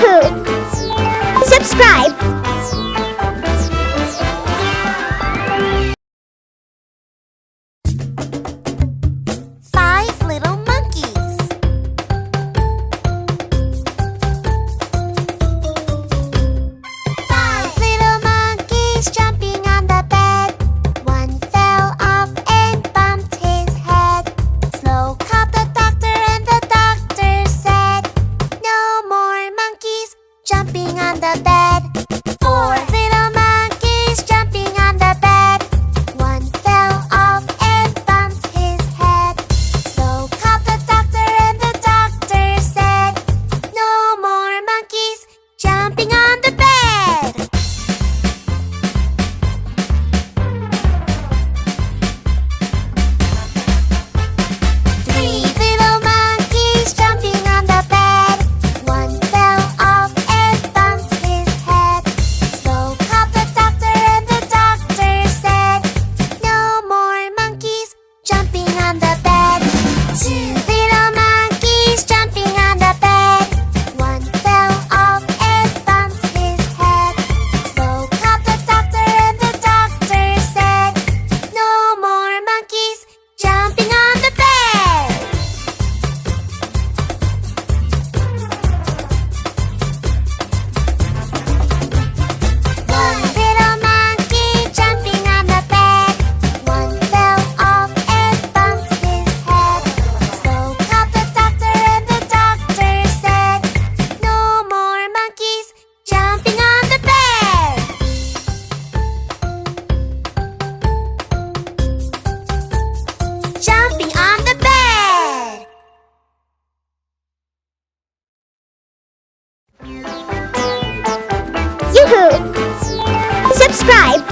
YooHoo! Subscribe! Five little monkeys. Five little monkeys jumping on the bed. One fell off and bumped his head. Slow called the doctor and the doctor said, "No more monkeys jumping on the bed." Four little monkeys jumping on the bed. One fell off and bumped his head. Slow called the doctor and the doctor said, "No more monkeys jumping on the bed." Three little monkeys jumping on the bed. One fell off and bumped his head. Slow called the doctor and the doctor said, "No more monkeys jumping on the bed." Two little monkeys jumping on the bed. One fell off and bumped his head. Slow called the doctor and the doctor said, "No more monkeys jumping on the bed." One little monkey jumping on the bed. One fell off and bumped his head. Slow called the doctor and the doctor said, "No more monkeys jumping on the bed." Jumping on the bed. YooHoo! Subscribe!